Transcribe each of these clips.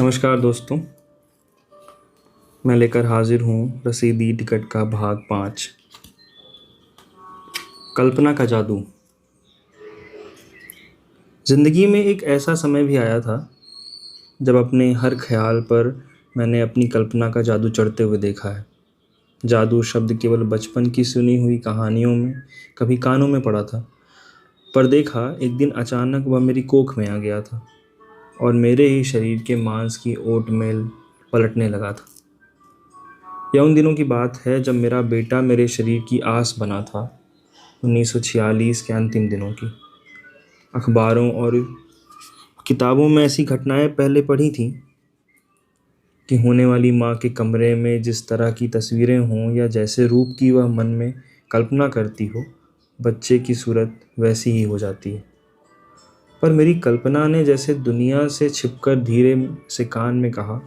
नमस्कार दोस्तों। मैं लेकर हाजिर हूँ रसीदी टिकट का भाग 5। कल्पना का जादू। ज़िंदगी में एक ऐसा समय भी आया था जब अपने हर ख्याल पर मैंने अपनी कल्पना का जादू चढ़ते हुए देखा है। जादू शब्द केवल बचपन की सुनी हुई कहानियों में कभी कानों में पड़ा था, पर देखा एक दिन अचानक वह मेरी कोख में आ गया था और मेरे ही शरीर के मांस की ओट में पलटने लगा था। यह उन दिनों की बात है जब मेरा बेटा मेरे शरीर की आस बना था। 1946 के अंतिम दिनों की। अखबारों और किताबों में ऐसी घटनाएं पहले पढ़ी थीं कि होने वाली माँ के कमरे में जिस तरह की तस्वीरें हों या जैसे रूप की वह मन में कल्पना करती हो, बच्चे की सूरत वैसी ही हो जाती है। पर मेरी कल्पना ने जैसे दुनिया से छिपकर धीरे से कान में कहा,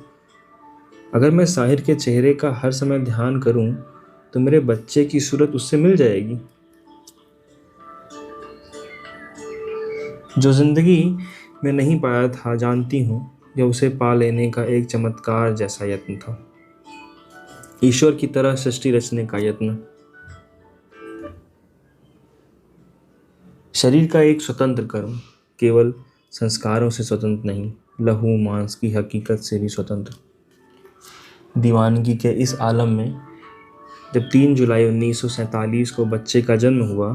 अगर मैं साहिर के चेहरे का हर समय ध्यान करूं तो मेरे बच्चे की सूरत उससे मिल जाएगी। जो जिंदगी में नहीं पाया था, जानती हूँ, यह उसे पा लेने का एक चमत्कार जैसा यत्न था। ईश्वर की तरह सृष्टि रचने का यत्न। शरीर का एक स्वतंत्र कर्म, केवल संस्कारों से स्वतंत्र नहीं, लहू मांस की हकीकत से भी स्वतंत्र। दीवानगी के इस आलम में जब 3 जुलाई 1947 को बच्चे का जन्म हुआ,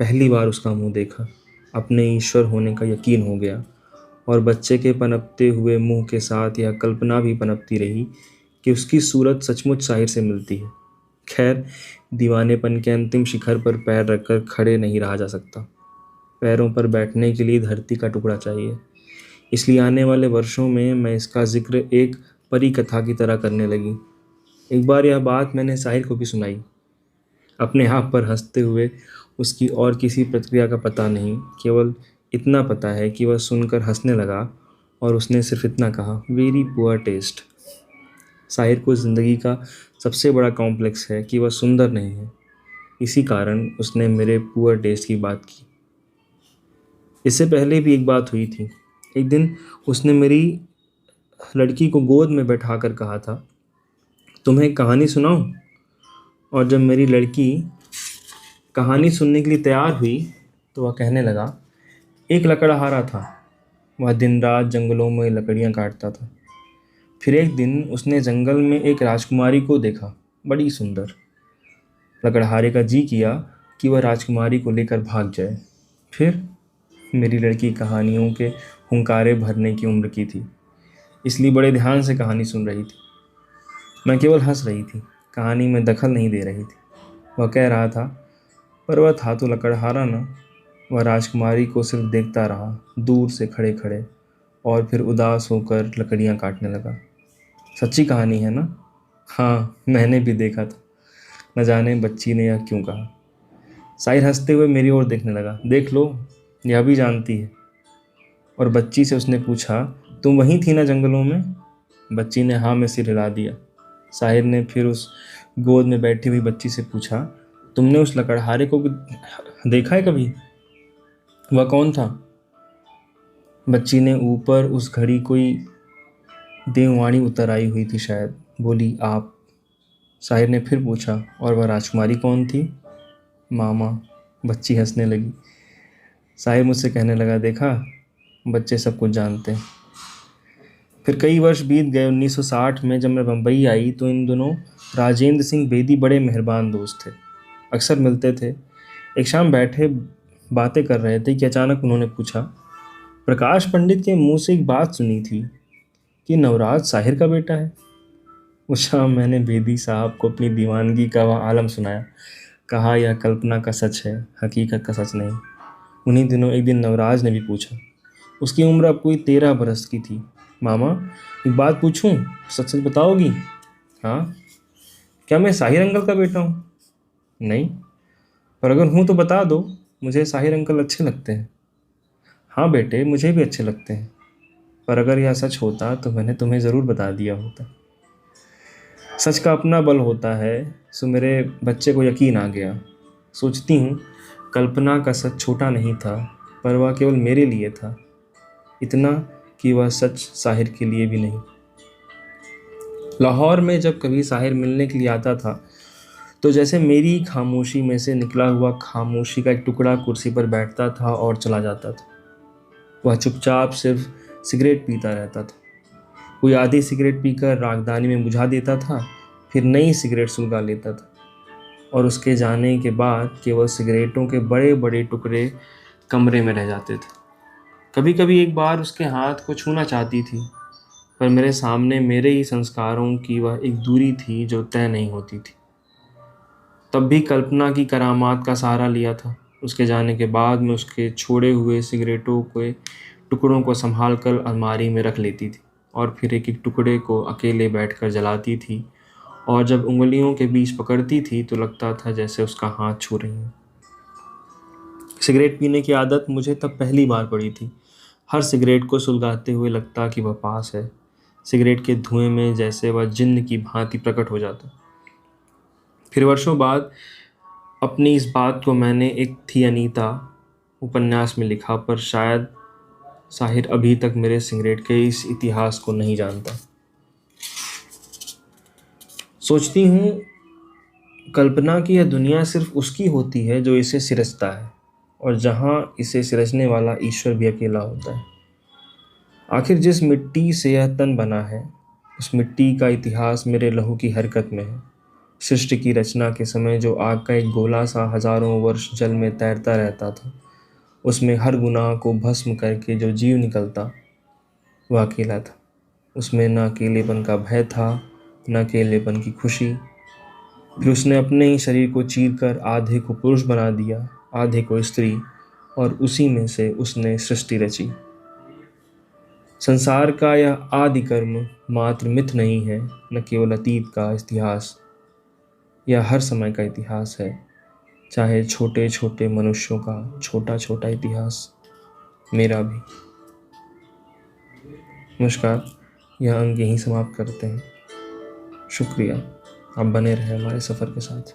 पहली बार उसका मुंह देखा, अपने ईश्वर होने का यकीन हो गया और बच्चे के पनपते हुए मुंह के साथ यह कल्पना भी पनपती रही कि उसकी सूरत सचमुच साहिर से मिलती है। खैर, दीवानेपन के अंतिम शिखर पर पैर रखकर खड़े नहीं रहा जा सकता। पैरों पर बैठने के लिए धरती का टुकड़ा चाहिए। इसलिए आने वाले वर्षों में मैं इसका जिक्र एक परी कथा की तरह करने लगी। एक बार यह बात मैंने साहिर को भी सुनाई, अपने आप पर हंसते हुए। उसकी और किसी प्रतिक्रिया का पता नहीं, केवल इतना पता है कि वह सुनकर हंसने लगा और उसने सिर्फ इतना कहा, वेरी पुअर टेस्ट। साहिर को ज़िंदगी का सबसे बड़ा कॉम्प्लेक्स है कि वह सुंदर नहीं है। इसी कारण उसने मेरे पुअर टेस्ट की बात की। इससे पहले भी एक बात हुई थी। एक दिन उसने मेरी लड़की को गोद में बैठाकर कहा था, तुम्हें एक कहानी सुनाऊं? और जब मेरी लड़की कहानी सुनने के लिए तैयार हुई तो वह कहने लगा, एक लकड़हारा था। वह दिन रात जंगलों में लकड़ियां काटता था। फिर एक दिन उसने जंगल में एक राजकुमारी को देखा, बड़ी सुंदर। लकड़हारे का जी किया कि वह राजकुमारी को लेकर भाग जाए। फिर मेरी लड़की कहानियों के हुंकारे भरने की उम्र की थी, इसलिए बड़े ध्यान से कहानी सुन रही थी। मैं केवल हंस रही थी, कहानी में दखल नहीं दे रही थी। वह कह रहा था, पर वह था तो लकड़हारा ना। वह राजकुमारी को सिर्फ देखता रहा, दूर से खड़े खड़े, और फिर उदास होकर लकड़ियां काटने लगा। सच्ची कहानी है ना? हाँ, मैंने भी देखा था। न जाने बच्ची ने यह क्यों कहा। साहिर हंसते हुए मेरी ओर देखने लगा, देख लो, यह भी जानती है। और बच्ची से उसने पूछा, तुम वहीं थी ना जंगलों में? बच्ची ने हाँ में सिर हिला दिया। साहिर ने फिर उस गोद में बैठी हुई बच्ची से पूछा, तुमने उस लकड़हारे को देखा है कभी? वह कौन था? बच्ची ने ऊपर उस घड़ी कोई देववाणी उतर आई हुई थी शायद, बोली, आप। साहिर ने फिर पूछा, और वह राजकुमारी कौन थी? मामा। बच्ची हंसने लगी। साहिर मुझसे कहने लगा, देखा, बच्चे सब कुछ जानते हैं। फिर कई वर्ष बीत गए। 1960 में जब मैं बम्बई आई तो इन दिनों राजेंद्र सिंह बेदी बड़े मेहरबान दोस्त थे, अक्सर मिलते थे। एक शाम बैठे बातें कर रहे थे कि अचानक उन्होंने पूछा, प्रकाश पंडित के मुंह से एक बात सुनी थी कि नवराज साहिर का बेटा है। उस शाम मैंने बेदी साहब को अपनी दीवानगी का वह आलम सुनाया। कहा, यह कल्पना का सच है, हकीकत का सच नहीं। उन्हीं दिनों एक दिन नवराज ने भी पूछा। उसकी उम्र अब कोई 13 बरस की थी। मामा, एक बात पूछूं, सच सच बताओगी? हाँ। क्या मैं साहिर अंकल का बेटा हूँ? नहीं। पर अगर हूँ तो बता दो, मुझे साहिर अंकल अच्छे लगते हैं। हाँ बेटे, मुझे भी अच्छे लगते हैं, पर अगर यह सच होता तो मैंने तुम्हें ज़रूर बता दिया होता। सच का अपना बल होता है। सो मेरे बच्चे को यकीन आ गया। सोचती हूँ, कल्पना का सच छोटा नहीं था, पर वह केवल मेरे लिए था। इतना कि वह सच साहिर के लिए भी नहीं। लाहौर में जब कभी साहिर मिलने के लिए आता था तो जैसे मेरी खामोशी में से निकला हुआ खामोशी का एक टुकड़ा कुर्सी पर बैठता था और चला जाता था। वह चुपचाप सिर्फ सिगरेट पीता रहता था। कोई आधी सिगरेट पीकर रागदानी में बुझा देता था, फिर नई सिगरेट सुलगा लेता था और उसके जाने के बाद केवल सिगरेटों के बड़े बड़े टुकड़े कमरे में रह जाते थे। कभी कभी एक बार उसके हाथ को छूना चाहती थी, पर मेरे सामने मेरे ही संस्कारों की वह एक दूरी थी जो तय नहीं होती थी। तब भी कल्पना की करामात का सहारा लिया था। उसके जाने के बाद मैं उसके छोड़े हुए सिगरेटों के टुकड़ों को संभाल कर अलमारी में रख लेती थी और फिर एक एक टुकड़े को अकेले बैठकर जलाती थी, और जब उंगलियों के बीच पकड़ती थी तो लगता था जैसे उसका हाथ छू रही है। सिगरेट पीने की आदत मुझे तब पहली बार पड़ी थी। हर सिगरेट को सुलगाते हुए लगता कि वह पास है। सिगरेट के धुएं में जैसे वह जिन्न की भांति प्रकट हो जाता। फिर वर्षों बाद अपनी इस बात को मैंने एक थी अनीता उपन्यास में लिखा, पर शायद साहिर अभी तक मेरे सिगरेट के इस इतिहास को नहीं जानता। सोचती हूँ कल्पना की यह दुनिया सिर्फ उसकी होती है जो इसे सिरजता है, और जहाँ इसे सिरजने वाला ईश्वर भी अकेला होता है। आखिर जिस मिट्टी से यह तन बना है, उस मिट्टी का इतिहास मेरे लहू की हरकत में है। सृष्टि की रचना के समय जो आग का एक गोला सा हजारों वर्ष जल में तैरता रहता था, उसमें हर गुनाह को भस्म करके जो जीव निकलता, वह अकेला था। उसमें न अकेलेपन का भय था, न अकेलेपन की खुशी। फिर उसने अपने ही शरीर को चीरकर आधे को पुरुष बना दिया, आधे को स्त्री, और उसी में से उसने सृष्टि रची। संसार का यह आदि कर्म मात्र मिथ नहीं है, न केवल अतीत का इतिहास, यह हर समय का इतिहास है, चाहे छोटे छोटे मनुष्यों का छोटा छोटा इतिहास, मेरा भी। नमस्कार, यह अंक यहीं समाप्त करते हैं। शुक्रिया, आप बने रहे हमारे सफ़र के साथ।